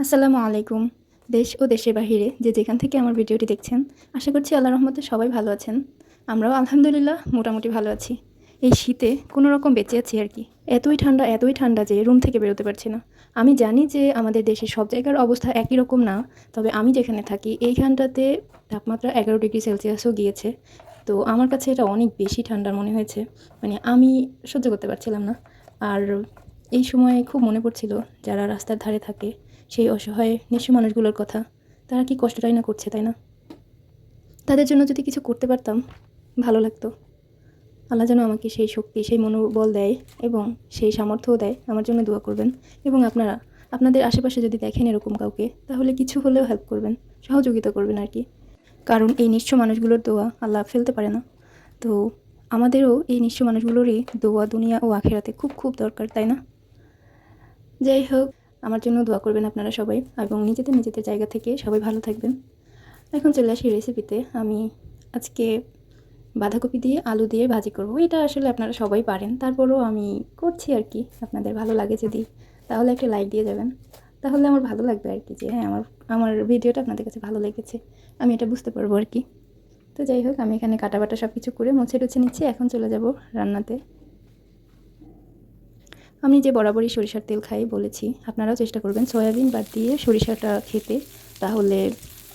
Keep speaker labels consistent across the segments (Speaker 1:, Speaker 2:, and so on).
Speaker 1: আসসালামু আলাইকুম। দেশ ও দেশের বাহিরে যে যেখান থেকে আমার ভিডিওটি দেখছেন, আশা করছি আল্লাহর রহমতে সবাই ভালো আছেন। আমরাও আলহামদুলিল্লাহ মোটামুটি ভালো আছি। এই শীতে কোনো রকম বেঁচে আছি আর কি। এতই ঠান্ডা যে রুম থেকে বেরোতে পারছি না। আমি জানি যে আমাদের দেশের সব জায়গার অবস্থা একই রকম না, তবে আমি যেখানে থাকি এইখানটাতে তাপমাত্রা 11 ডিগ্রি সেলসিয়াসও গিয়েছে। তো আমার কাছে এটা অনেক বেশি ঠান্ডা মনে হয়েছে। মানে আমি সহ্য করতে পারছিলাম না। আর এই সময় খুব মনে পড়ছিল যারা রাস্তার ধারে থাকে, সেই অসহায় নিঃস্ব মানুষগুলোর কথা। তারা কি কষ্টটাই না করছে, তাই না? তাদের জন্য যদি কিছু করতে পারতাম, ভালো লাগতো। আল্লাহ যেন আমাকে সেই শক্তি, সেই মনোবল দেয় এবং সেই সামর্থ্যও দেয়। আমার জন্য দোয়া করবেন। এবং আপনারা আপনাদের আশেপাশে যদি দেখেন এরকম কাউকে, তাহলে কিছু হলেও হেল্প করবেন, সহযোগিতা করবেন আর কি। কারণ এই নিঃস্ব মানুষগুলোর দোয়া আল্লাহ ফেলতে পারে না। তো আমাদেরও এই নিঃস্ব মানুষগুলোরই দোয়া দুনিয়া ও আখেরাতে খুব খুব দরকার, তাই না? যাই হোক, আমার জন্য দোয়া করবেন আপনারা সবাই, এবং নিজেদের জায়গা থেকে সবাই ভালো থাকবেন। এখন চলে আসি রেসিপিতে। আমি আজকে বাঁধাকপি দিয়ে আলু দিয়ে ভাজি করব। এটা আসলে আপনারা সবাই পারেন, তারপরেও আমি করছি আর কি। আপনাদের ভালো লাগে যদি, তাহলে একটা লাইক দিয়ে যাবেন। তাহলে আমার ভালো লাগবে আর কি, যে হ্যাঁ, আমার আমার ভিডিওটা আপনাদের কাছে ভালো লেগেছে, আমি এটা বুঝতে পারবো আর কি। তো যাই হোক, আমি এখানে কাটা বাটা সব কিছু করে মুছে টুছে নিচ্ছি। এখন চলে যাব রান্নাতে। আমি যে বরাবরই সরিষার তেল খাই বলেছি, আপনারাও চেষ্টা করবেন সয়াবিন বাদ দিয়ে সরিষাটা খেতে, তাহলে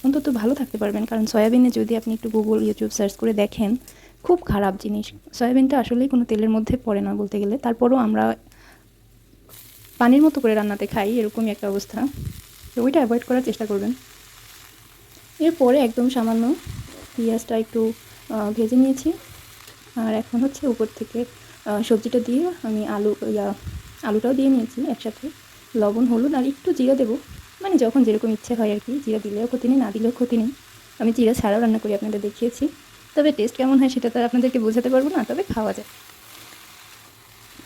Speaker 1: অন্তত ভালো থাকতে পারবেন। কারণ সয়াবিনে যদি আপনি একটু গুগল ইউটিউব সার্চ করে দেখেন, খুব খারাপ জিনিস। সয়াবিনটা আসলেই কোনো তেলের মধ্যে পড়ে না বলতে গেলে, তারপরও আমরা পানির মতো করে রান্নাতে খাই, এরকমই একটা অবস্থা। তো ওইটা অ্যাভয়েড করার চেষ্টা করবেন। এরপরে একদম সামান্য পেঁয়াজটা একটু ভেজে নিয়েছি। আর এখন হচ্ছে উপর থেকে সবজিটা দিয়ে আমি আলুটাও দিয়ে নিয়েছি একসাথে। লবণ, হলুদ আর একটু জিরা দেবো, মানে যখন যেরকম ইচ্ছে হয় আর কি। জিরা দিলেও ক্ষতি নেই, না দিলেও ক্ষতি নেই। আমি জিরা ছাড়াও রান্না করি, আপনাদের দেখিয়েছি। তবে টেস্ট কেমন হয় সেটা তো আর আপনাদেরকে বোঝাতে পারবো না, তবে খাওয়া যায়।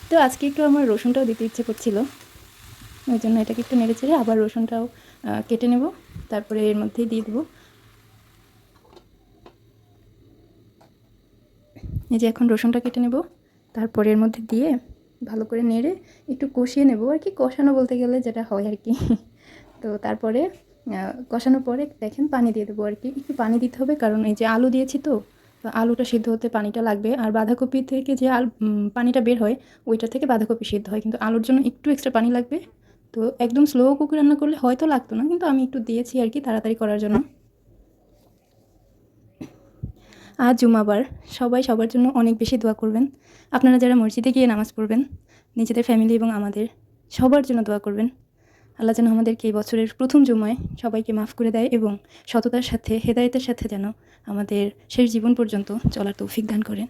Speaker 1: তো আজকে একটু আমার রসুনটাও দিতে ইচ্ছে করছিল, ওই জন্য এটাকে একটু নেড়ে চেড়ে আবার রসুনটাও কেটে নেব, তারপরে এর মধ্যেই দিয়ে দেবো। এই যে এখন রসুনটা কেটে নেব, তারপরে এর মধ্যে দিয়ে ভালো করে নেড়ে একটু কষিয়ে নেব আর কি। কষানো বলতে গেলে যেটা হয় আর কি। তো তারপরে কষানোর পরে দেখেন পানি দিয়ে দেবো আর কি। একটু পানি দিতে হবে, কারণ এই যে আলু দিয়েছি, তো আলুটা সিদ্ধ হতে পানিটা লাগবে। আর বাঁধাকপি থেকে যে পানিটা বের হয়, ওইটা থেকে বাঁধাকপি সিদ্ধ হয়, কিন্তু আলুর জন্য একটু এক্সট্রা পানি লাগবে। তো একদম স্লো কুকে রান্না করলে হয়তো লাগতো না, কিন্তু আমি একটু দিয়েছি আর কি, তাড়াতাড়ি করার জন্য। আজ জুমাবার, সবাই সবার জন্য অনেক বেশি দোয়া করবেন। আপনারা যারা মসজিদে গিয়ে নামাজ পড়বেন, নিজেদের ফ্যামিলি এবং আমাদের সবার জন্য দোয়া করবেন। আল্লাহ যেন আমাদেরকে এই বছরের প্রথম জুমায় সবাইকে মাফ করে দেয় এবং সততার সাথে, হেদায়েতের সাথে যেন আমাদের শেষ জীবন পর্যন্ত চলার তৌফিক দান করেন।